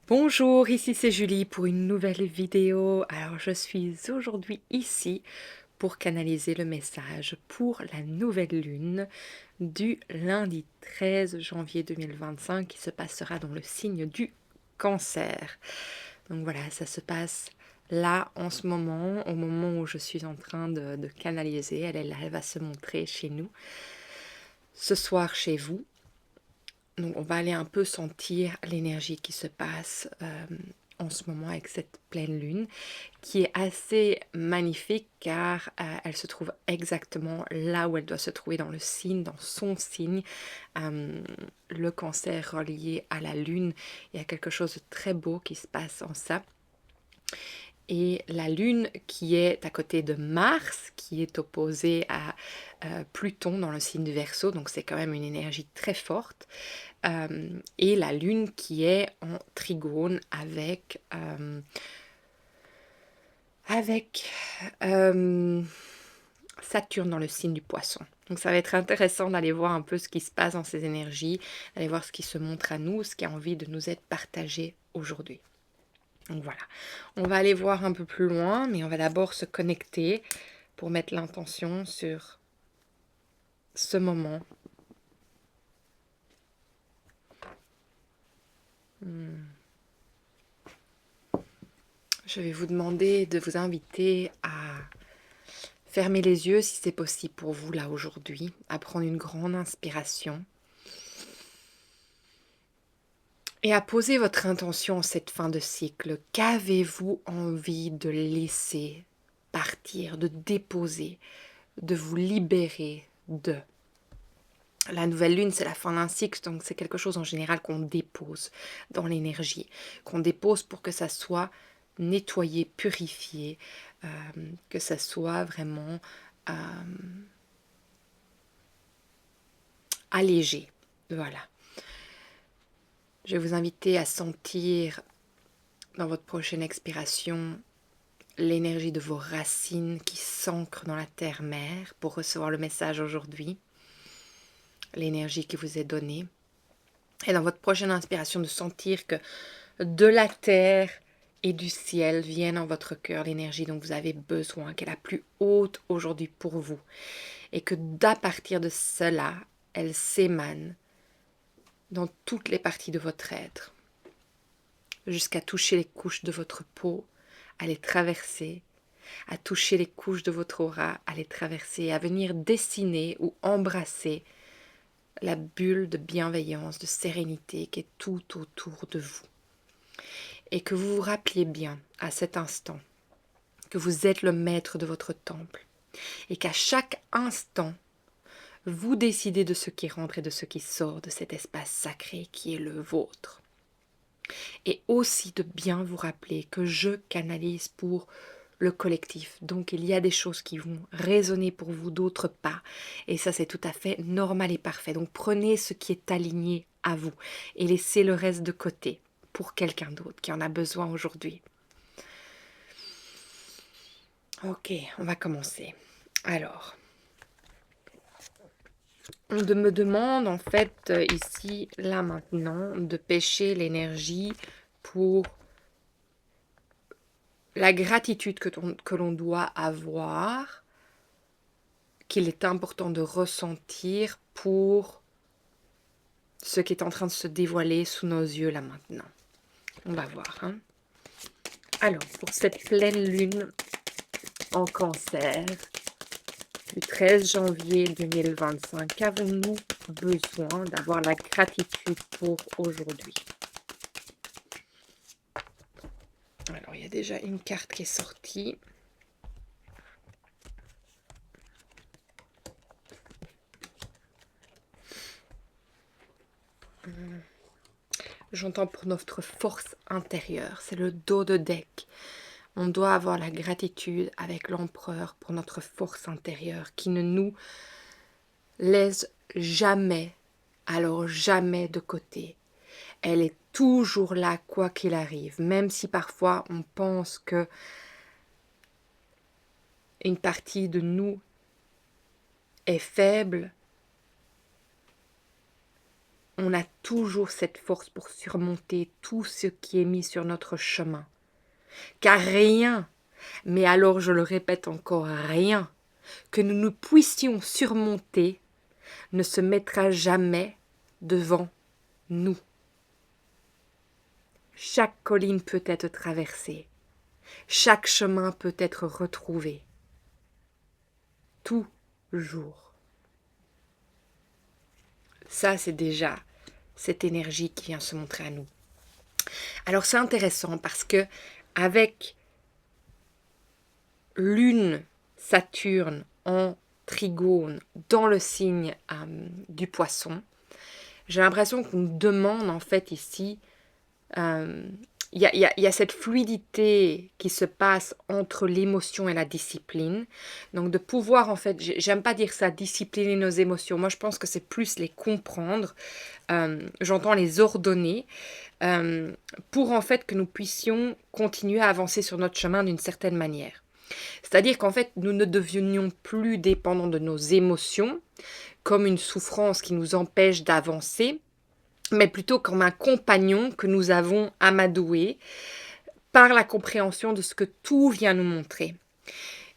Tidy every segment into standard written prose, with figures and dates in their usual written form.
Bonjour, ici c'est Julie pour une nouvelle vidéo. Alors je suis aujourd'hui ici pour canaliser le message pour la nouvelle lune du lundi 13 janvier 2025 qui se passera dans le signe du Cancer. Donc voilà, ça se passe là en ce moment, au moment où je suis en train de canaliser. Elle est là, elle va se montrer chez nous ce soir chez vous. Donc on va aller un peu sentir l'énergie qui se passe en ce moment avec cette pleine lune, qui est assez magnifique car elle se trouve exactement là où elle doit se trouver dans le signe, dans son signe. Le Cancer relié à la lune, il y a quelque chose de très beau qui se passe en ça. Et la lune qui est à côté de Mars, qui est opposée à Pluton dans le signe du Verseau, donc c'est quand même une énergie très forte. Et la lune qui est en trigone avec Saturne dans le signe du Poisson. Donc ça va être intéressant d'aller voir un peu ce qui se passe dans ces énergies, d'aller voir ce qui se montre à nous, ce qui a envie de nous être partagé aujourd'hui. Donc voilà, on va aller voir un peu plus loin, mais on va d'abord se connecter pour mettre l'intention sur ce moment. Je vais vous demander de vous inviter à fermer les yeux si c'est possible pour vous là aujourd'hui, à prendre une grande inspiration et à poser votre intention en cette fin de cycle. Qu'avez-vous envie de laisser partir, de déposer, de vous libérer de? La nouvelle lune, c'est la fin d'un cycle, donc c'est quelque chose en général qu'on dépose dans l'énergie, qu'on dépose pour que ça soit nettoyé, purifié, que ça soit vraiment allégé. Voilà. Je vais vous inviter à sentir dans votre prochaine expiration l'énergie de vos racines qui s'ancrent dans la terre-mère pour recevoir le message aujourd'hui, l'énergie qui vous est donnée. Et dans votre prochaine inspiration, de sentir que de la terre et du ciel viennent dans votre cœur l'énergie dont vous avez besoin, qu'elle est la plus haute aujourd'hui pour vous. Et que d'à partir de cela, elle s'émane dans toutes les parties de votre être, jusqu'à toucher les couches de votre peau, à les traverser, à toucher les couches de votre aura, à les traverser, à venir dessiner ou embrasser la bulle de bienveillance, de sérénité qui est tout autour de vous. Et que vous vous rappeliez bien à cet instant que vous êtes le maître de votre temple et qu'à chaque instant, vous décidez de ce qui rentre et de ce qui sort de cet espace sacré qui est le vôtre. Et aussi de bien vous rappeler que je canalise pour le collectif. Donc il y a des choses qui vont résonner pour vous, d'autres pas. Et ça, c'est tout à fait normal et parfait. Donc prenez ce qui est aligné à vous et laissez le reste de côté pour quelqu'un d'autre qui en a besoin aujourd'hui. Ok, on va commencer. Alors, on me demande en fait ici, là maintenant, de pêcher l'énergie pour la gratitude que l'on doit avoir, qu'il est important de ressentir pour ce qui est en train de se dévoiler sous nos yeux là maintenant. On va voir. Alors, pour cette pleine lune en Cancer, du 13 janvier 2025, avons-nous besoin d'avoir la gratitude pour aujourd'hui? Alors, il y a déjà une carte qui est sortie. J'entends pour notre force intérieure, c'est le dos de deck. On doit avoir la gratitude avec l'empereur pour notre force intérieure qui ne nous laisse jamais, alors jamais de côté. Elle est toujours là quoi qu'il arrive, même si parfois on pense que une partie de nous est faible. on a toujours cette force pour surmonter tout ce qui est mis sur notre chemin. Car rien, mais alors je le répète encore, rien que nous ne puissions surmonter ne se mettra jamais devant nous. Chaque colline peut être traversée, chaque chemin peut être retrouvé. Toujours. Ça, c'est déjà cette énergie qui vient se montrer à nous. Alors c'est intéressant parce que avec Lune, Saturne en trigone dans le signe du Poisson, j'ai l'impression qu'on nous demande en fait ici, il y a cette fluidité qui se passe entre l'émotion et la discipline. Donc de pouvoir en fait, j'aime pas dire ça, discipliner nos émotions. Moi je pense que c'est plus les comprendre, j'entends les ordonner, pour en fait que nous puissions continuer à avancer sur notre chemin d'une certaine manière. C'est-à-dire qu'en fait, nous ne devenions plus dépendants de nos émotions, comme une souffrance qui nous empêche d'avancer, mais plutôt comme un compagnon que nous avons amadoué par la compréhension de ce que tout vient nous montrer.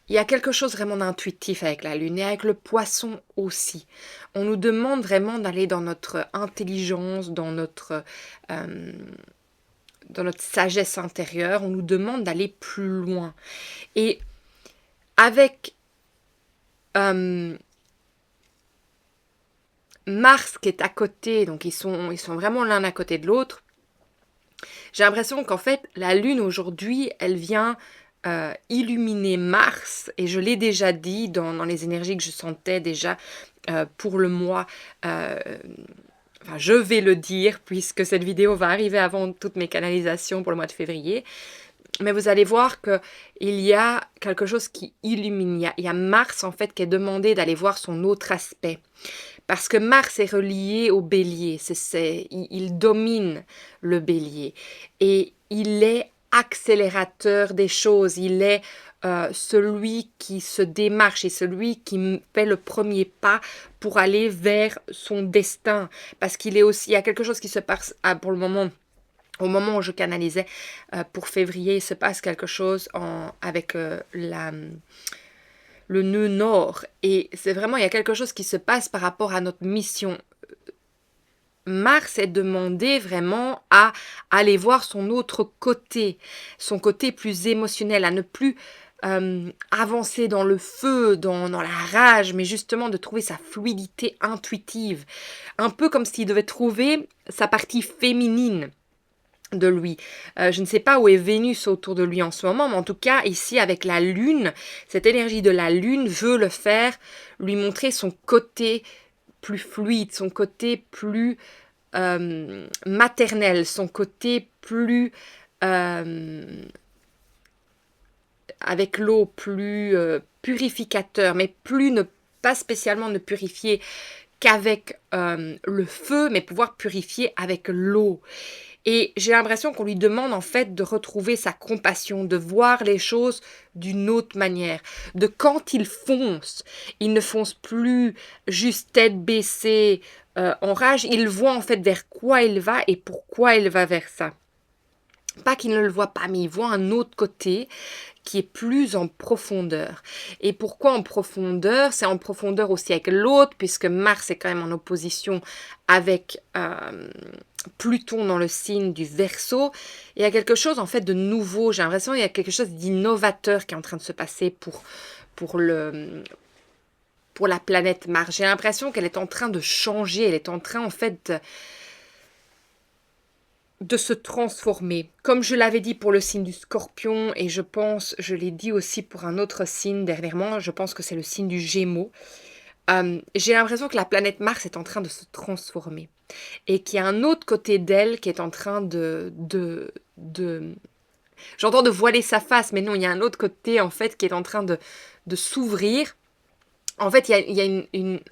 Il y a quelque chose vraiment d'intuitif avec la Lune et avec le Poisson aussi. On nous demande vraiment d'aller dans notre intelligence, dans notre sagesse intérieure. On nous demande d'aller plus loin. Et avec Mars qui est à côté, donc ils sont vraiment l'un à côté de l'autre, j'ai l'impression qu'en fait, la Lune aujourd'hui, elle vient illuminer Mars, et je l'ai déjà dit dans les énergies que je sentais déjà pour le mois, enfin je vais le dire puisque cette vidéo va arriver avant toutes mes canalisations pour le mois de février, mais vous allez voir qu'il y a quelque chose qui illumine, il y a Mars en fait qui est demandé d'aller voir son autre aspect. Parce que Mars est relié au Bélier, il domine le Bélier et il est accélérateur des choses, il est celui qui se démarche et celui qui fait le premier pas pour aller vers son destin. Parce qu'il est aussi, il y a quelque chose qui se passe pour le moment. Au moment où je canalisais pour février, il se passe quelque chose avec le nœud nord. Et c'est vraiment, il y a quelque chose qui se passe par rapport à notre mission. Mars est demandé vraiment à aller voir son autre côté, son côté plus émotionnel, à ne plus avancer dans le feu, dans la rage, mais justement de trouver sa fluidité intuitive. Un peu comme s'il devait trouver sa partie féminine de lui. Je ne sais pas où est Vénus autour de lui en ce moment, mais en tout cas, ici, avec la Lune, cette énergie de la Lune veut le faire, lui montrer son côté plus fluide, son côté plus maternel, son côté plus avec l'eau, plus purificateur, mais plus ne pas spécialement ne purifier qu'avec le feu, mais pouvoir purifier avec l'eau. Et j'ai l'impression qu'on lui demande en fait de retrouver sa compassion, de voir les choses d'une autre manière. De quand il ne fonce plus juste tête baissée en rage, il voit en fait vers quoi il va et pourquoi il va vers ça. Pas qu'il ne le voit pas, mais il voit un autre côté qui est plus en profondeur. Et pourquoi en profondeur? C'est en profondeur aussi avec l'autre, puisque Mars est quand même en opposition avec Pluton dans le signe du Verseau. Il y a quelque chose en fait de nouveau, j'ai l'impression qu'il y a quelque chose d'innovateur qui est en train de se passer pour la planète Mars. J'ai l'impression qu'elle est en train de changer, elle est en train en fait de se transformer. Comme je l'avais dit pour le signe du Scorpion, et je l'ai dit aussi pour un autre signe dernièrement, je pense que c'est le signe du Gémeaux. J'ai l'impression que la planète Mars est en train de se transformer. Et qu'il y a un autre côté d'elle qui est en train j'entends de voiler sa face, mais non, il y a un autre côté en fait qui est en train de s'ouvrir. En fait, il y a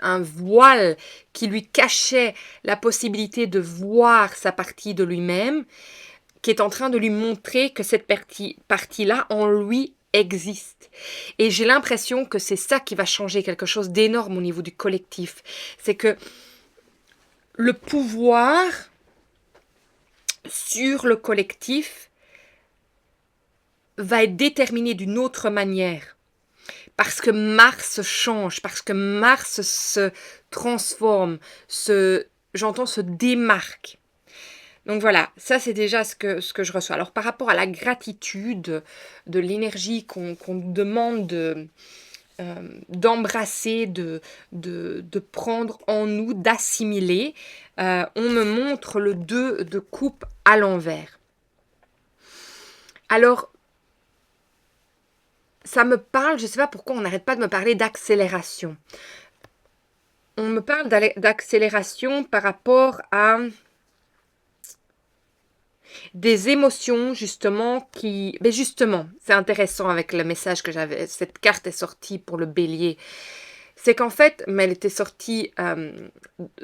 un voile qui lui cachait la possibilité de voir sa partie de lui-même, qui est en train de lui montrer que cette partie-là, en lui, existe. Et j'ai l'impression que c'est ça qui va changer quelque chose d'énorme au niveau du collectif. C'est que le pouvoir sur le collectif va être déterminé d'une autre manière. Parce que Mars change, parce que Mars se transforme, j'entends, se démarque. Donc voilà, ça c'est déjà ce que je reçois. Alors par rapport à la gratitude, de l'énergie qu'on nous demande d'embrasser, de prendre en nous, d'assimiler, on me montre le 2 de coupe à l'envers. Alors, ça me parle, je ne sais pas pourquoi on n'arrête pas de me parler d'accélération. On me parle d'accélération par rapport à des émotions justement Mais justement, c'est intéressant avec le message que j'avais. Cette carte est sortie pour le bélier. C'est qu'en fait, mais elle était sortie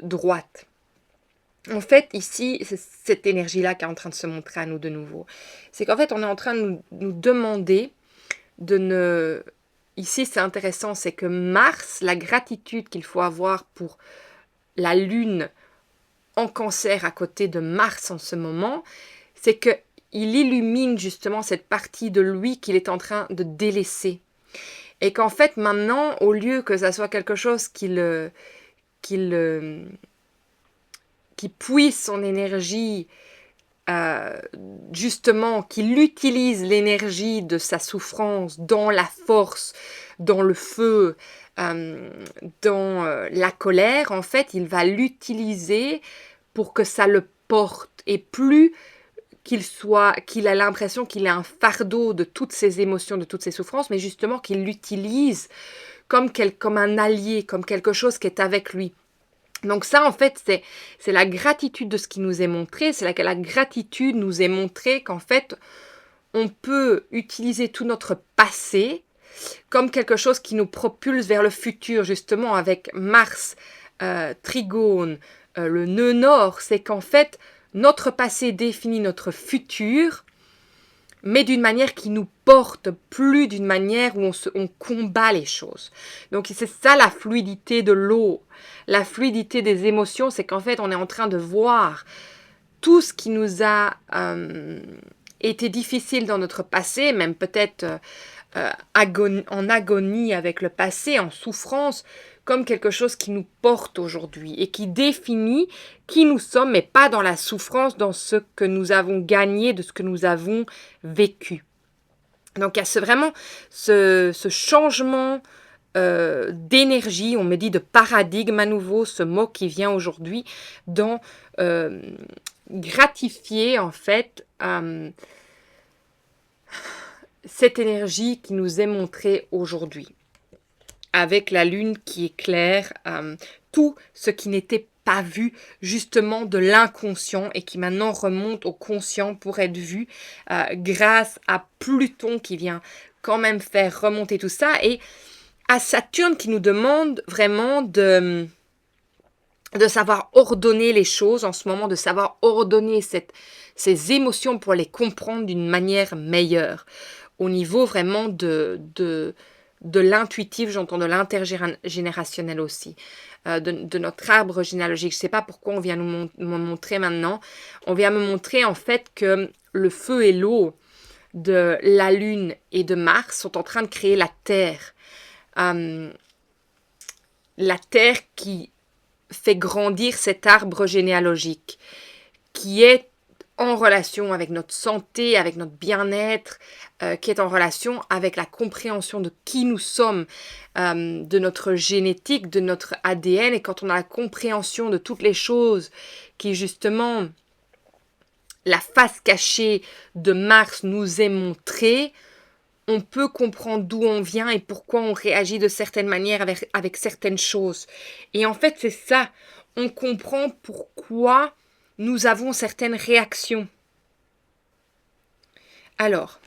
droite. En fait, ici, c'est cette énergie-là qui est en train de se montrer à nous de nouveau. C'est qu'en fait, on est en train de nous demander de ne... Ici, c'est intéressant, c'est que Mars, la gratitude qu'il faut avoir pour la Lune en Cancer à côté de Mars en ce moment, c'est qu'il illumine justement cette partie de lui qu'il est en train de délaisser. Et qu'en fait, maintenant, au lieu que ça soit quelque chose qui puise son énergie, justement, qu'il utilise l'énergie de sa souffrance dans la force, dans le feu, dans la colère, en fait, il va l'utiliser pour que ça le porte. Et plus qu'il a l'impression qu'il est un fardeau de toutes ses émotions, de toutes ses souffrances, mais justement qu'il l'utilise comme un allié, comme quelque chose qui est avec lui. Donc ça, en fait, c'est la gratitude de ce qui nous est montré, c'est la gratitude nous est montrée qu'en fait, on peut utiliser tout notre passé comme quelque chose qui nous propulse vers le futur, justement, avec Mars, Trigone, le nœud nord, c'est qu'en fait, notre passé définit notre futur, mais d'une manière qui nous porte, plus d'une manière où on combat les choses. Donc c'est ça la fluidité de l'eau, la fluidité des émotions, c'est qu'en fait on est en train de voir tout ce qui nous a été difficile dans notre passé, même peut-être en agonie avec le passé, en souffrance, comme quelque chose qui nous porte aujourd'hui et qui définit qui nous sommes, mais pas dans la souffrance, dans ce que nous avons gagné, de ce que nous avons vécu. Donc il y a vraiment ce changement d'énergie, on me dit de paradigme à nouveau, ce mot qui vient aujourd'hui, dans gratifier en fait cette énergie qui nous est montrée aujourd'hui. Avec la lune qui éclaire tout ce qui n'était pas vu, justement de l'inconscient et qui maintenant remonte au conscient pour être vu grâce à Pluton qui vient quand même faire remonter tout ça et à Saturne qui nous demande vraiment de savoir ordonner les choses en ce moment, de savoir ordonner ces émotions pour les comprendre d'une manière meilleure au niveau vraiment de l'intuitif, j'entends de l'intergénérationnel aussi, de notre arbre généalogique. Je ne sais pas pourquoi on vient nous montrer maintenant. On vient me montrer en fait que le feu et l'eau de la Lune et de Mars sont en train de créer la Terre. La Terre qui fait grandir cet arbre généalogique, qui est en relation avec notre santé, avec notre bien-être, qui est en relation avec la compréhension de qui nous sommes, de notre génétique, de notre ADN. Et quand on a la compréhension de toutes les choses qui, justement, la face cachée de Mars nous est montrée, on peut comprendre d'où on vient et pourquoi on réagit de certaines manières avec certaines choses. Et en fait, c'est ça. On comprend pourquoi nous avons certaines réactions. Alors,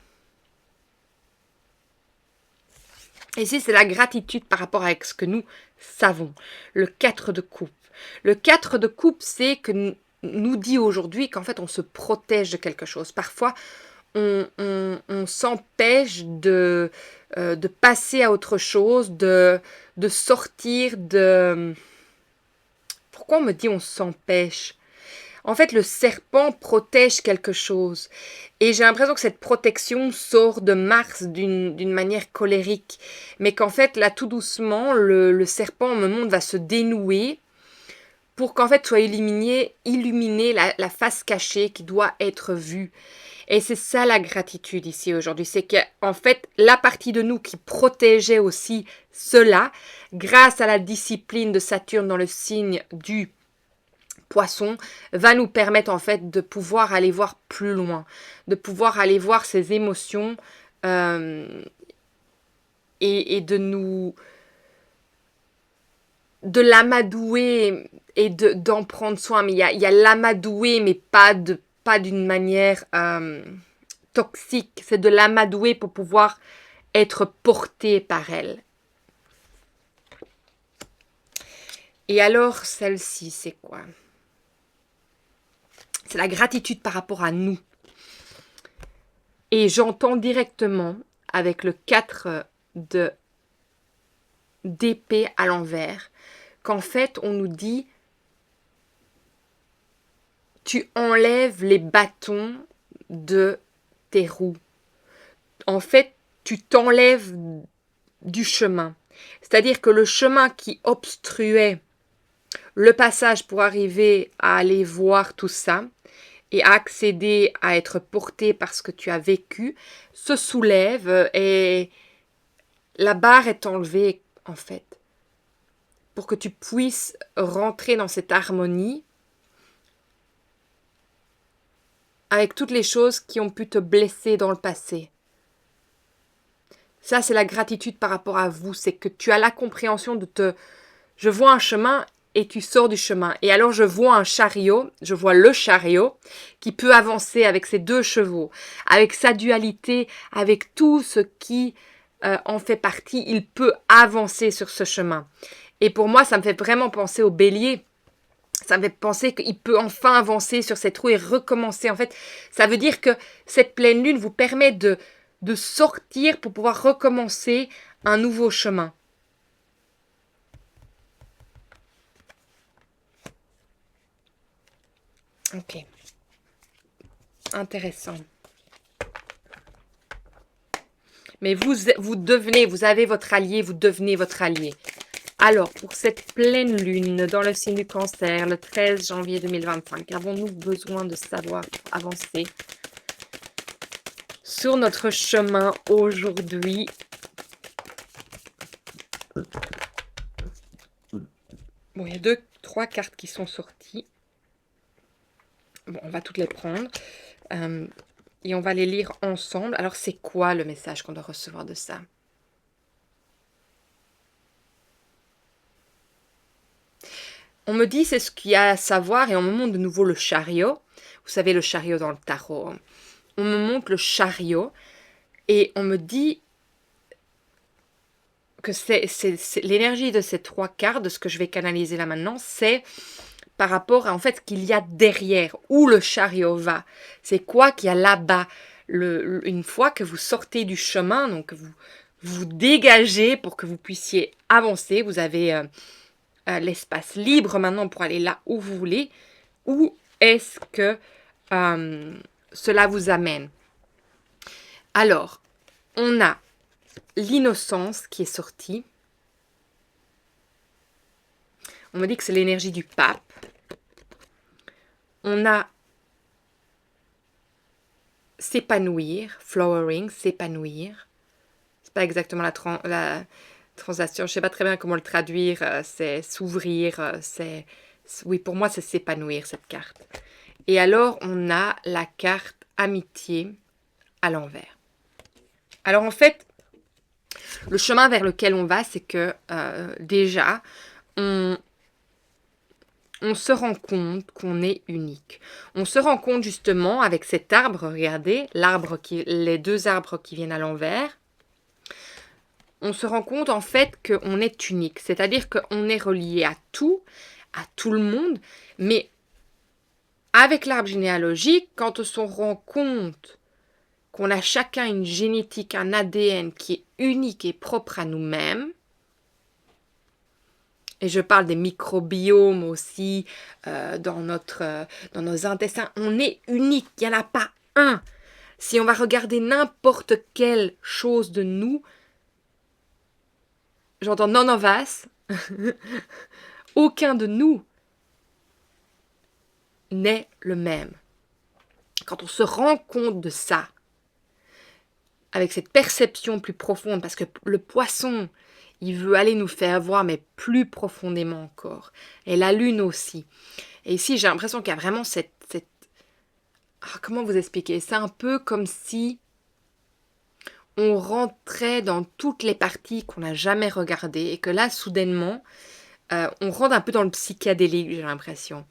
ici, c'est la gratitude par rapport à ce que nous savons. Le 4 de coupe. Le 4 de coupe, c'est que nous dit aujourd'hui qu'en fait, on se protège de quelque chose. Parfois, on s'empêche de passer à autre chose, de sortir de... Pourquoi on me dit on s'empêche? En fait, le serpent protège quelque chose. Et j'ai l'impression que cette protection sort de Mars d'une manière colérique. Mais qu'en fait, là, tout doucement, le serpent, on me montre, va se dénouer pour qu'en fait soit illuminé la face cachée qui doit être vue. Et c'est ça la gratitude ici aujourd'hui, c'est qu'en fait la partie de nous qui protégeait aussi cela, grâce à la discipline de Saturne dans le signe du Poisson, va nous permettre en fait de pouvoir aller voir plus loin, de pouvoir aller voir ces émotions et de l'amadouer et d'en prendre soin. Mais il y a l'amadouer, mais pas d'une manière toxique. C'est de l'amadouer pour pouvoir être porté par elle. Et alors, celle-ci, c'est quoi? C'est la gratitude par rapport à nous. Et j'entends directement avec le 4 d'épée à l'envers qu'en fait, on nous dit tu enlèves les bâtons de tes roues. En fait, tu t'enlèves du chemin. C'est-à-dire que le chemin qui obstruait le passage pour arriver à aller voir tout ça et à accéder à être porté par ce que tu as vécu se soulève et la barre est enlevée en fait pour que tu puisses rentrer dans cette harmonie avec toutes les choses qui ont pu te blesser dans le passé. Ça, c'est la gratitude par rapport à vous. C'est que tu as la compréhension je vois un chemin et tu sors du chemin. Et alors, je vois un chariot, je vois le chariot qui peut avancer avec ses 2 chevaux, avec sa dualité, avec tout ce qui en fait partie. Il peut avancer sur ce chemin. Et pour moi, ça me fait vraiment penser au bélier. Ça me fait penser qu'il peut enfin avancer sur cette roue et recommencer. En fait, ça veut dire que cette pleine lune vous permet de sortir pour pouvoir recommencer un nouveau chemin. Ok. Intéressant. Mais vous avez votre allié, vous devenez votre allié. Alors, pour cette pleine lune dans le signe du Cancer, le 13 janvier 2025, avons-nous besoin de savoir pour avancer sur notre chemin aujourd'hui? Bon, il y a 3 cartes qui sont sorties. Bon, on va toutes les prendre. Et on va les lire ensemble. Alors, c'est quoi le message qu'on doit recevoir de ça? On me dit, c'est ce qu'il y a à savoir, et on me montre de nouveau le chariot. Vous savez, le chariot dans le tarot. On me montre le chariot, et on me dit que c'est l'énergie de ces 3 cartes, de ce que je vais canaliser là maintenant, c'est par rapport à en fait ce qu'il y a derrière, où le chariot va. C'est quoi qu'il y a là-bas. Une fois que vous sortez du chemin, donc vous dégagez pour que vous puissiez avancer, vous avez l'espace libre maintenant pour aller là où vous voulez. Où est-ce que cela vous amène? Alors, on a l'innocence qui est sortie. On me dit que c'est l'énergie du pape. On a s'épanouir, flowering, s'épanouir. C'est pas exactement la translation, je sais pas très bien comment le traduire, c'est s'ouvrir, oui, pour moi c'est s'épanouir cette carte. Et alors on a la carte amitié à l'envers. Alors en fait, le chemin vers lequel on va, c'est que déjà on se rend compte qu'on est unique. On se rend compte justement avec cet arbre, regardez, les 2 arbres qui viennent à l'envers. On se rend compte en fait qu'on est unique. C'est-à-dire qu'on est relié à tout le monde. Mais avec l'arbre généalogique, quand on se rend compte qu'on a chacun une génétique, un ADN qui est unique et propre à nous-mêmes, Et je parle des microbiomes aussi, dans nos intestins. On est unique, il n'y en a pas un. Si on va regarder n'importe quelle chose de nous, j'entends none of us, aucun de nous n'est le même. Quand on se rend compte de ça, avec cette perception plus profonde, parce que le poisson, il veut aller nous faire voir, mais plus profondément encore. Et la lune aussi. Et ici, j'ai l'impression qu'il y a vraiment comment vous expliquer? C'est un peu comme si on rentrait dans toutes les parties qu'on n'a jamais regardées et que là, soudainement, on rentre un peu dans le psychédélique, j'ai l'impression.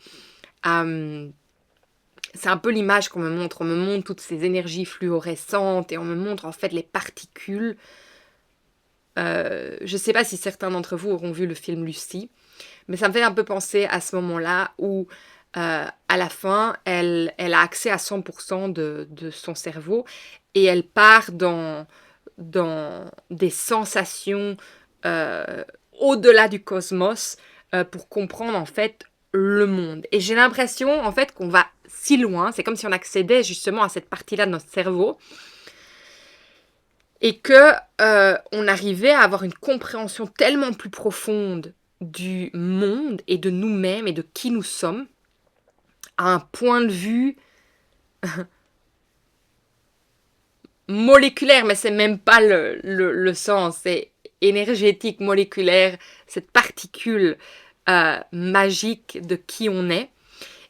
C'est un peu l'image qu'on me montre. On me montre toutes ces énergies fluorescentes et on me montre en fait les particules. Je ne sais pas si certains d'entre vous auront vu le film Lucie, mais ça me fait un peu penser à ce moment-là où, à la fin, elle a accès à 100% de son cerveau et elle part dans des sensations au-delà du cosmos pour comprendre en fait le monde. Et j'ai l'impression en fait qu'on va si loin, c'est comme si on accédait justement à cette partie-là de notre cerveau et que on arrivait à avoir une compréhension tellement plus profonde du monde et de nous-mêmes et de qui nous sommes à un point de vue moléculaire, mais c'est même pas le sens, c'est énergétique, moléculaire, cette particule magique de qui on est,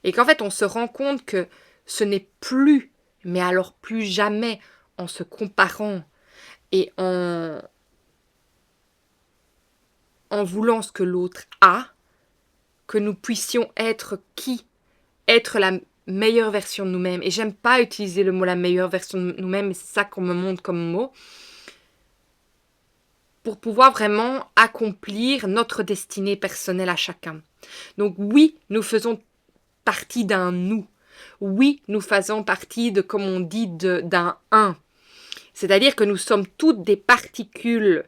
et qu'en fait on se rend compte que ce n'est plus, mais alors plus jamais, en se comparant et en voulant ce que l'autre a, que nous puissions être qui? Être la meilleure version de nous-mêmes. Et j'aime pas utiliser le mot la meilleure version de nous-mêmes, mais c'est ça qu'on me montre comme mot. Pour pouvoir vraiment accomplir notre destinée personnelle à chacun. Donc oui, nous faisons partie d'un nous. Oui, nous faisons partie de, comme on dit, d'un un. C'est-à-dire que nous sommes toutes des particules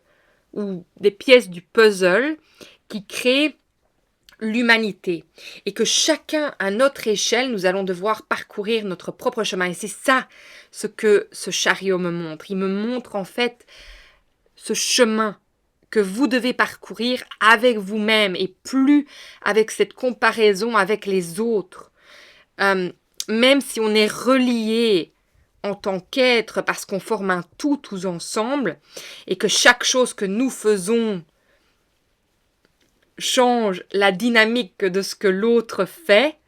ou des pièces du puzzle qui créent l'humanité. Et que chacun, à notre échelle, nous allons devoir parcourir notre propre chemin. Et c'est ça ce que ce chariot me montre. Il me montre en fait ce chemin que vous devez parcourir avec vous-même et plus avec cette comparaison avec les autres. Même si on est reliés en tant qu'être parce qu'on forme un tout tous ensemble et que chaque chose que nous faisons change la dynamique de ce que l'autre fait,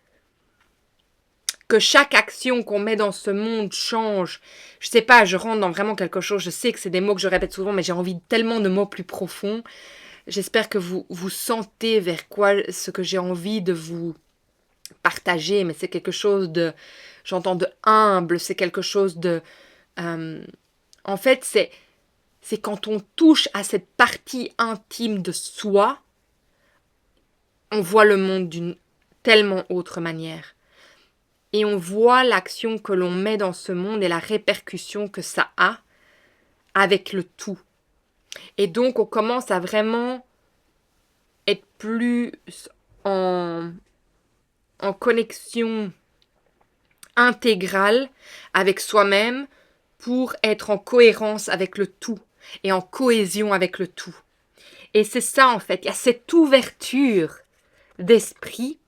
que chaque action qu'on met dans ce monde change. Je sais pas, je rentre dans vraiment quelque chose, je sais que c'est des mots que je répète souvent, mais j'ai envie tellement de mots plus profonds. J'espère que vous sentez vers quoi ce que j'ai envie de vous partager, mais c'est quelque chose de, j'entends de humble, c'est quelque chose de... en fait, c'est quand on touche à cette partie intime de soi, on voit le monde d'une tellement autre manière. Et on voit l'action que l'on met dans ce monde et la répercussion que ça a avec le tout. Et donc, on commence à vraiment être plus en connexion intégrale avec soi-même pour être en cohérence avec le tout et en cohésion avec le tout. Et c'est ça, en fait. Il y a cette ouverture d'esprit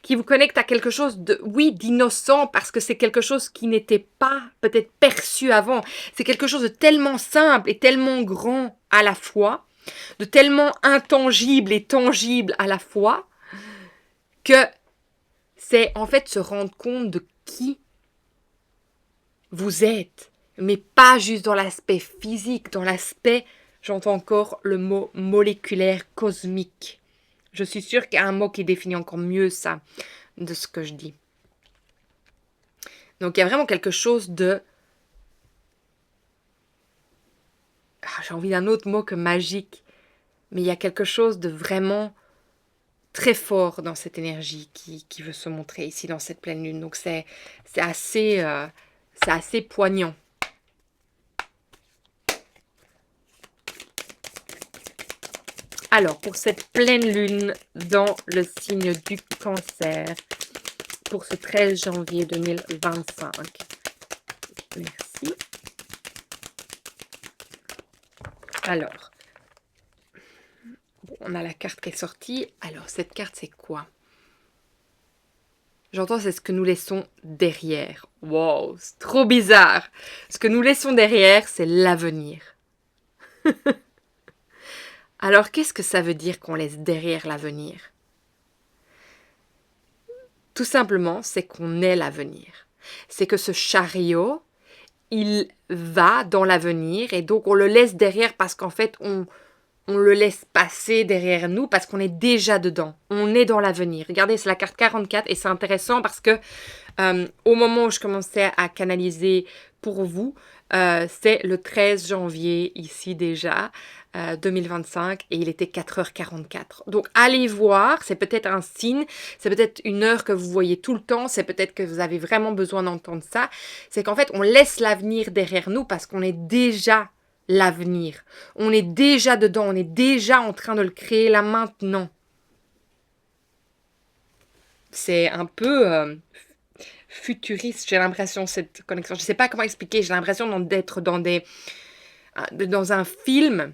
qui vous connecte à quelque chose de, oui, d'innocent, parce que c'est quelque chose qui n'était pas peut-être perçu avant. C'est quelque chose de tellement simple et tellement grand à la fois, de tellement intangible et tangible à la fois, que c'est en fait se rendre compte de qui vous êtes, mais pas juste dans l'aspect physique, dans l'aspect, j'entends encore le mot moléculaire, cosmique. Je suis sûre qu'il y a un mot qui définit encore mieux ça, de ce que je dis. Donc il y a vraiment quelque chose de... j'ai envie d'un autre mot que magique, mais il y a quelque chose de vraiment très fort dans cette énergie qui veut se montrer ici dans cette pleine lune. Donc c'est assez poignant. Alors, pour cette pleine lune dans le signe du Cancer, pour ce 13 janvier 2025. Merci. Alors, bon, on a la carte qui est sortie. Alors, cette carte, c'est quoi? J'entends, c'est ce que nous laissons derrière. Wow, c'est trop bizarre. Ce que nous laissons derrière, c'est l'avenir. Alors, qu'est-ce que ça veut dire qu'on laisse derrière l'avenir? Tout simplement, c'est qu'on est l'avenir. C'est que ce chariot, il va dans l'avenir et donc on le laisse derrière parce qu'en fait, on le laisse passer derrière nous parce qu'on est déjà dedans. On est dans l'avenir. Regardez, c'est la carte 44 et c'est intéressant parce que au moment où je commençais à canaliser pour vous, c'est le 13 janvier ici déjà, 2025 et il était 4h44. Donc allez voir, c'est peut-être un signe, c'est peut-être une heure que vous voyez tout le temps, c'est peut-être que vous avez vraiment besoin d'entendre ça. C'est qu'en fait, on laisse l'avenir derrière nous parce qu'on est déjà l'avenir. On est déjà dedans, on est déjà en train de le créer là maintenant. C'est un peu futuriste, j'ai l'impression, cette connexion. Je ne sais pas comment expliquer, j'ai l'impression d'être dans un film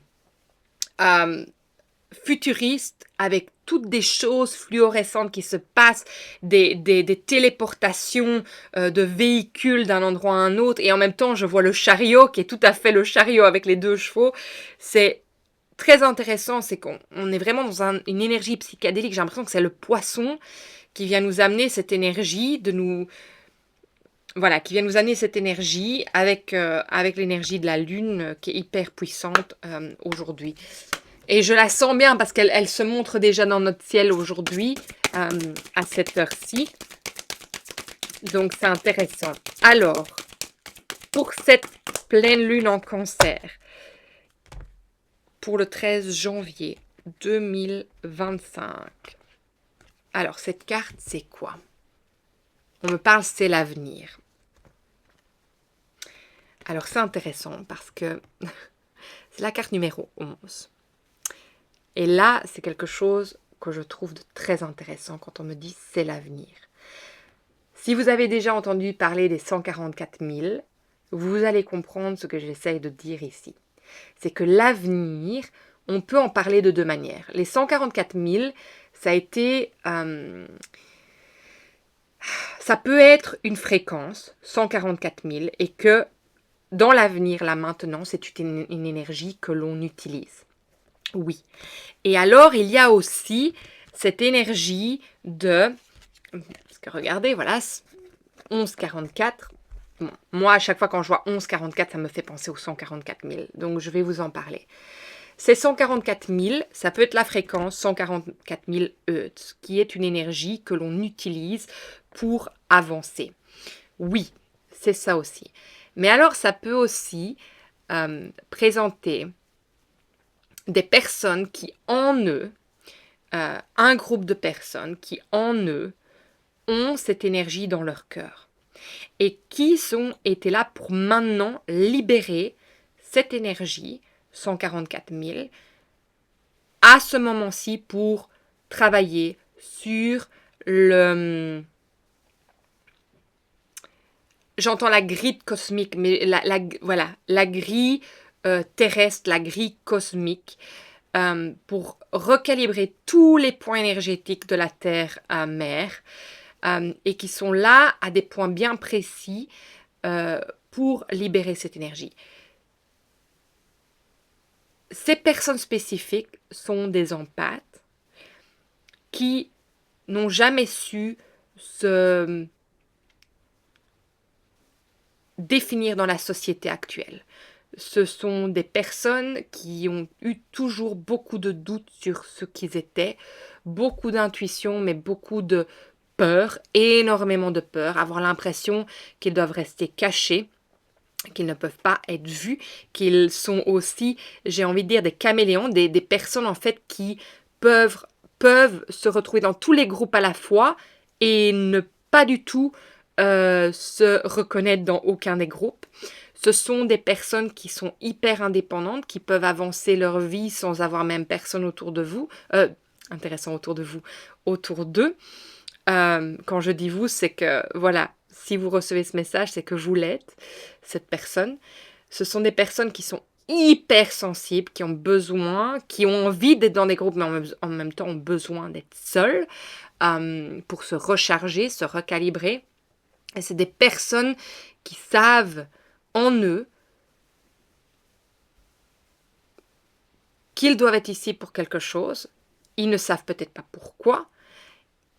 futuriste avec toutes des choses fluorescentes qui se passent, des téléportations de véhicules d'un endroit à un autre, et en même temps je vois le chariot qui est tout à fait le chariot avec les 2 chevaux. C'est très intéressant, c'est qu'on est vraiment dans une énergie psychédélique. J'ai l'impression que c'est le poisson qui vient nous amener cette énergie, qui vient nous amener cette énergie avec l'énergie de la lune qui est hyper puissante aujourd'hui. Et je la sens bien parce qu'elle se montre déjà dans notre ciel aujourd'hui, à cette heure-ci. Donc, c'est intéressant. Alors, pour cette pleine lune en Cancer, pour le 13 janvier 2025. Alors, cette carte, c'est quoi? On me parle, c'est l'avenir. Alors, c'est intéressant parce que c'est la carte numéro 11. Et là, c'est quelque chose que je trouve de très intéressant quand on me dit c'est l'avenir. Si vous avez déjà entendu parler des 144 000, vous allez comprendre ce que j'essaye de dire ici. C'est que l'avenir, on peut en parler de 2 manières. Les 144 000, ça a été... ça peut être une fréquence, 144 000, et que dans l'avenir, là maintenant, c'est une énergie que l'on utilise. Oui. Et alors, il y a aussi cette énergie de... Parce que regardez, voilà, 1144. Bon, moi, à chaque fois quand je vois 1144, ça me fait penser aux 144 000. Donc, je vais vous en parler. Ces 144 000, ça peut être la fréquence 144 000 Hz, qui est une énergie que l'on utilise pour avancer. Oui, c'est ça aussi. Mais alors, ça peut aussi présenter des personnes qui en eux, un groupe de personnes qui en eux ont cette énergie dans leur cœur et qui étaient là pour maintenant libérer cette énergie, 144 000, à ce moment-ci pour travailler sur le... J'entends la grille cosmique, mais la grille terrestre, la grille cosmique, pour recalibrer tous les points énergétiques de la Terre-Mère, et qui sont là à des points bien précis pour libérer cette énergie. Ces personnes spécifiques sont des empathes qui n'ont jamais su se définir dans la société actuelle. Ce sont des personnes qui ont eu toujours beaucoup de doutes sur ce qu'ils étaient, beaucoup d'intuition, mais beaucoup de peur, énormément de peur, avoir l'impression qu'ils doivent rester cachés, qu'ils ne peuvent pas être vus, qu'ils sont aussi, j'ai envie de dire, des caméléons, des personnes en fait qui peuvent se retrouver dans tous les groupes à la fois et ne pas du tout se reconnaître dans aucun des groupes. Ce sont des personnes qui sont hyper indépendantes, qui peuvent avancer leur vie sans avoir même personne autour de vous, intéressant autour de vous, autour d'eux. Quand je dis vous, c'est que, voilà, si vous recevez ce message, c'est que vous l'êtes, cette personne. Ce sont des personnes qui sont hyper sensibles, qui ont besoin, qui ont envie d'être dans des groupes, mais en même temps ont besoin d'être seuls pour se recharger, se recalibrer. Et c'est des personnes qui savent en eux qu'ils doivent être ici pour quelque chose. Ils ne savent peut-être pas pourquoi.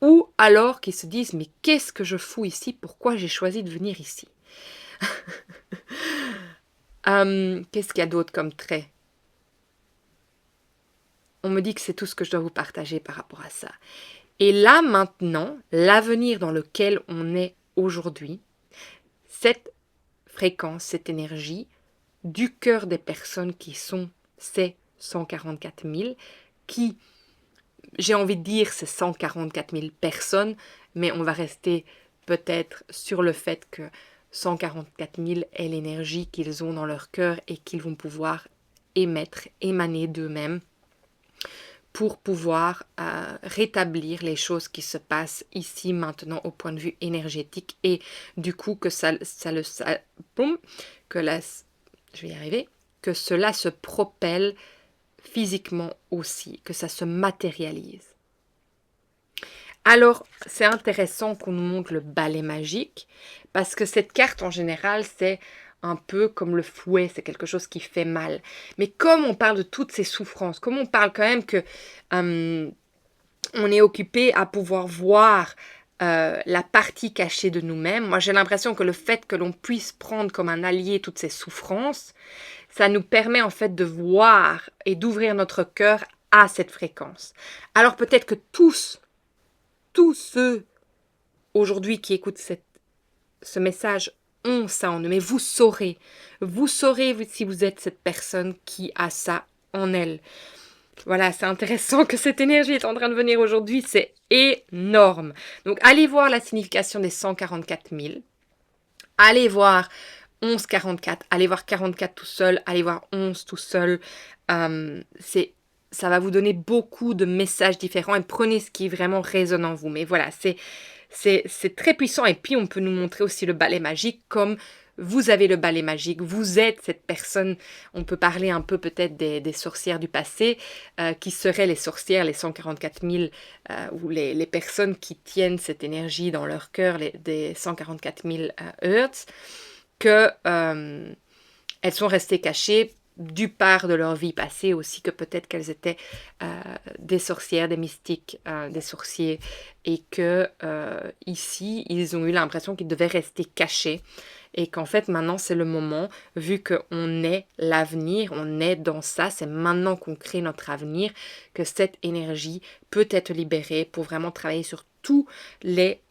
Ou alors qu'ils se disent « Mais qu'est-ce que je fous ici? Pourquoi j'ai choisi de venir ici ?» Qu'est-ce qu'il y a d'autre comme trait? On me dit que c'est tout ce que je dois vous partager par rapport à ça. Et là, maintenant, l'avenir dans lequel on est aujourd'hui, cette fréquence, cette énergie du cœur des personnes qui sont ces 144 000, qui, j'ai envie de dire, c'est 144 000 personnes, mais on va rester peut-être sur le fait que 144 000 est l'énergie qu'ils ont dans leur cœur et qu'ils vont pouvoir émaner d'eux-mêmes pour pouvoir rétablir les choses qui se passent ici, maintenant, au point de vue énergétique, et du coup que que cela se propelle physiquement aussi, que ça se matérialise. Alors, c'est intéressant qu'on nous montre le balai magique, parce que cette carte, en général, c'est un peu comme le fouet, c'est quelque chose qui fait mal. Mais comme on parle de toutes ces souffrances, comme on parle quand même que on est occupé à pouvoir voir la partie cachée de nous-mêmes, moi j'ai l'impression que le fait que l'on puisse prendre comme un allié toutes ces souffrances, ça nous permet en fait de voir et d'ouvrir notre cœur à cette fréquence. Alors peut-être que tous ceux aujourd'hui qui écoutent ce message ont ça en eux, mais vous saurez si vous êtes cette personne qui a ça en elle. Voilà, c'est intéressant que cette énergie est en train de venir aujourd'hui, c'est énorme. Donc allez voir la signification des 144 000, allez voir 1144, allez voir 44 tout seul, allez voir 11 tout seul, ça va vous donner beaucoup de messages différents et prenez ce qui vraiment résonne en vous. Mais voilà, c'est très puissant et puis on peut nous montrer aussi le balai magique comme vous avez le balai magique, vous êtes cette personne, on peut parler un peu peut-être des sorcières du passé, qui seraient les sorcières, les 144 000, ou les personnes qui tiennent cette énergie dans leur cœur, des 144 000 Hertz, que elles sont restées cachées du part de leur vie passée aussi, que peut-être qu'elles étaient des sorcières, des mystiques, des sorciers, et que ici, ils ont eu l'impression qu'ils devaient rester cachés, et qu'en fait, maintenant, c'est le moment, vu qu'on est l'avenir, on est dans ça, c'est maintenant qu'on crée notre avenir, que cette énergie peut être libérée pour vraiment travailler sur tous les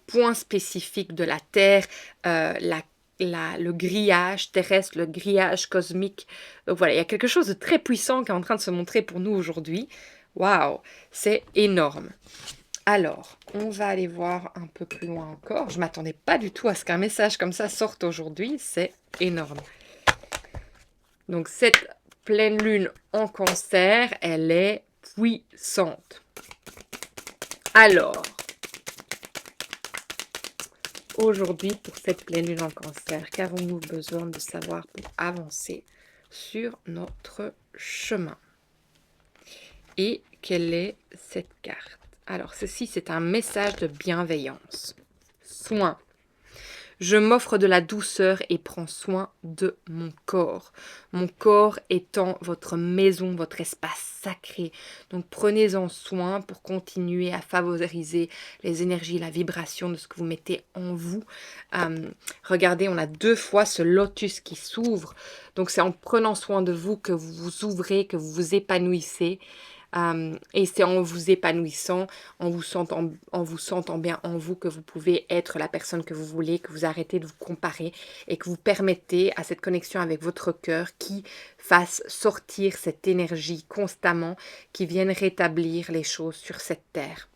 points spécifiques de la Terre, le grillage terrestre, le grillage cosmique. Donc voilà, il y a quelque chose de très puissant qui est en train de se montrer pour nous aujourd'hui. Waouh, c'est énorme. Alors, on va aller voir un peu plus loin encore. Je ne m'attendais pas du tout à ce qu'un message comme ça sorte aujourd'hui. C'est énorme. Donc, cette pleine lune en Cancer, elle est puissante. Alors, aujourd'hui, pour cette pleine lune en Cancer, qu'avons-nous besoin de savoir pour avancer sur notre chemin? Et quelle est cette carte? Alors, ceci, c'est un message de bienveillance. Soin. Je m'offre de la douceur et prends soin de mon corps. Mon corps étant votre maison, votre espace sacré. Donc prenez-en soin pour continuer à favoriser les énergies, la vibration de ce que vous mettez en vous. Regardez, on a 2 fois ce lotus qui s'ouvre. Donc c'est en prenant soin de vous que vous vous ouvrez, que vous vous épanouissez. Et c'est en vous épanouissant, en vous sentant bien en vous, que vous pouvez être la personne que vous voulez, que vous arrêtez de vous comparer et que vous permettez à cette connexion avec votre cœur qui fasse sortir cette énergie constamment, qui vienne rétablir les choses sur cette terre.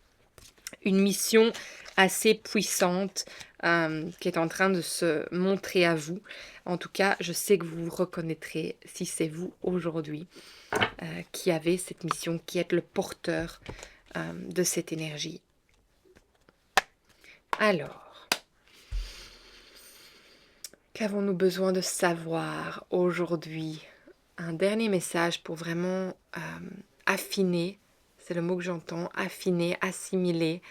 Une mission assez puissante qui est en train de se montrer à vous. En tout cas, je sais que vous vous reconnaîtrez si c'est vous aujourd'hui qui avez cette mission, qui êtes le porteur de cette énergie. Alors, qu'avons-nous besoin de savoir aujourd'hui? Un dernier message pour vraiment affiner, c'est le mot que j'entends, affiner, assimiler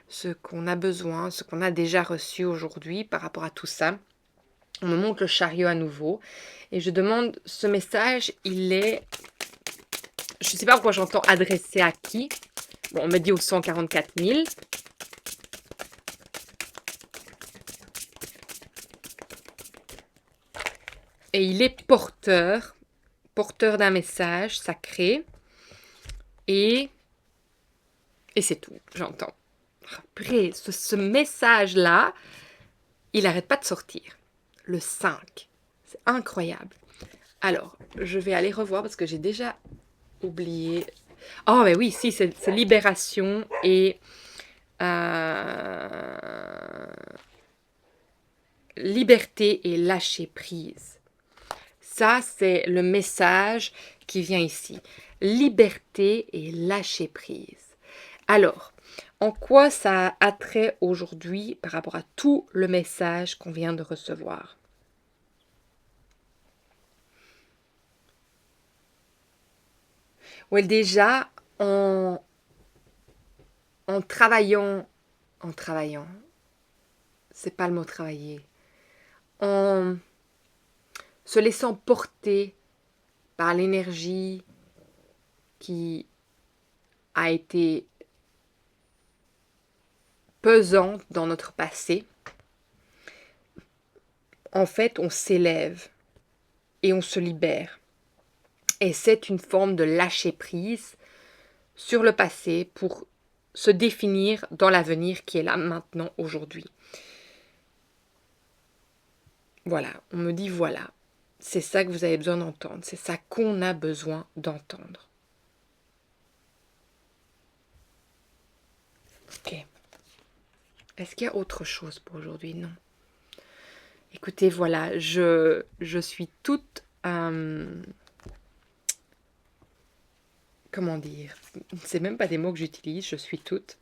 ce qu'on a besoin, ce qu'on a déjà reçu aujourd'hui par rapport à tout ça. On me montre le chariot à nouveau et je demande, ce message, il est, je ne sais pas pourquoi j'entends adressé à qui. Bon, on me dit aux 144 000. Et il est porteur d'un message sacré. Et c'est tout, j'entends. Après, ce message-là, il n'arrête pas de sortir. Le 5. C'est incroyable. Alors, je vais aller revoir parce que j'ai déjà oublié. Oh, mais oui, si, c'est libération et liberté et lâcher prise. Ça, c'est le message qui vient ici. Liberté et lâcher prise. Alors, en quoi ça a attrait aujourd'hui par rapport à tout le message qu'on vient de recevoir? Oui, déjà, en travaillant, c'est pas le mot travailler, en se laissant porter par l'énergie qui a été pesante dans notre passé, en fait, on s'élève et on se libère. Et c'est une forme de lâcher prise sur le passé pour se définir dans l'avenir qui est là maintenant, aujourd'hui. Voilà, on me dit voilà, c'est ça que vous avez besoin d'entendre, c'est ça qu'on a besoin d'entendre. Ok. Est-ce qu'il y a autre chose pour aujourd'hui? Non. Écoutez, voilà, je suis toute... comment dire? C'est même pas des mots que j'utilise, je suis toute...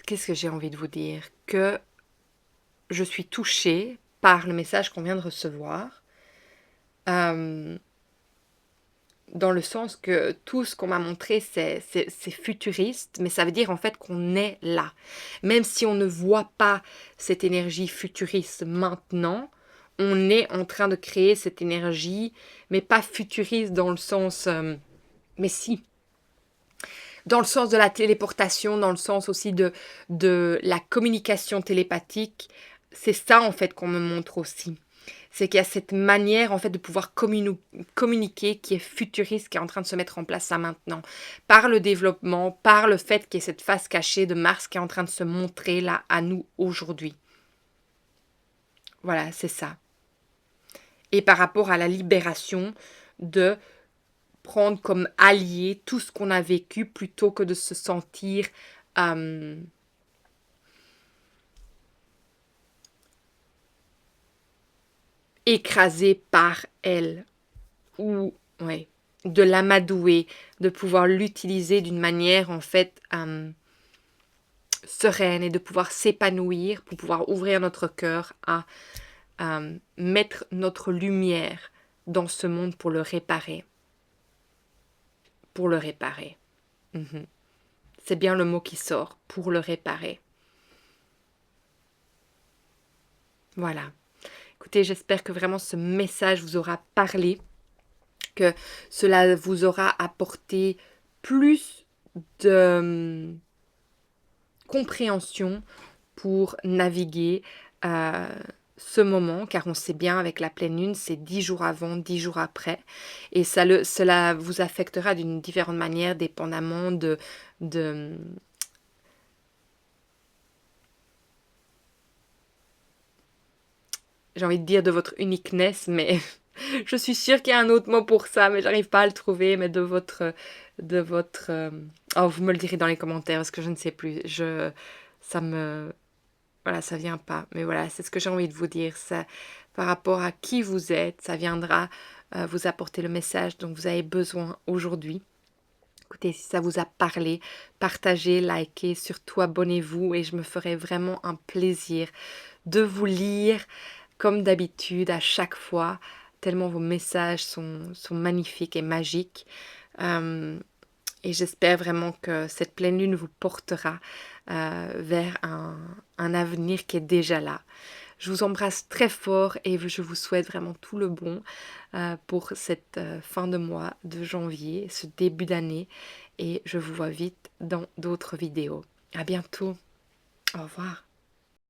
Qu'est-ce que j'ai envie de vous dire? Que je suis touchée par le message qu'on vient de recevoir. Dans le sens que tout ce qu'on m'a montré, c'est futuriste, mais ça veut dire en fait qu'on est là. Même si on ne voit pas cette énergie futuriste maintenant, on est en train de créer cette énergie, mais pas futuriste dans le sens... mais si, dans le sens de la téléportation, dans le sens aussi de la communication télépathique. C'est ça en fait qu'on me montre aussi. C'est qu'il y a cette manière en fait de pouvoir communiquer qui est futuriste, qui est en train de se mettre en place ça maintenant. Par le développement, par le fait qu'il y ait cette face cachée de Mars qui est en train de se montrer là à nous aujourd'hui. Voilà, c'est ça. Et par rapport à la libération de prendre comme allié tout ce qu'on a vécu plutôt que de se sentir écrasé par elle, ou ouais, de l'amadouer, de pouvoir l'utiliser d'une manière en fait sereine et de pouvoir s'épanouir pour pouvoir ouvrir notre cœur à mettre notre lumière dans ce monde pour le réparer. Pour le réparer. C'est bien le mot qui sort, pour le réparer. Voilà. Écoutez, j'espère que vraiment ce message vous aura parlé, que cela vous aura apporté plus de compréhension pour naviguer ce moment, car on sait bien avec la pleine lune, c'est 10 jours avant, 10 jours après, et cela vous affectera d'une différente manière, dépendamment de j'ai envie de dire de votre uniqueness, mais je suis sûre qu'il y a un autre mot pour ça, mais j'arrive pas à le trouver, mais de votre oh, vous me le direz dans les commentaires, parce que je ne sais plus. ça me... Voilà, ça vient pas. Mais voilà, c'est ce que j'ai envie de vous dire. Ça, par rapport à qui vous êtes, ça viendra vous apporter le message dont vous avez besoin aujourd'hui. Écoutez, si ça vous a parlé, partagez, likez, surtout abonnez-vous et je me ferai vraiment un plaisir de vous lire comme d'habitude à chaque fois, tellement vos messages sont magnifiques et magiques. Et j'espère vraiment que cette pleine lune vous portera vers un avenir qui est déjà là. Je vous embrasse très fort et je vous souhaite vraiment tout le bon pour cette fin de mois de janvier, ce début d'année. Et je vous vois vite dans d'autres vidéos. À bientôt. Au revoir.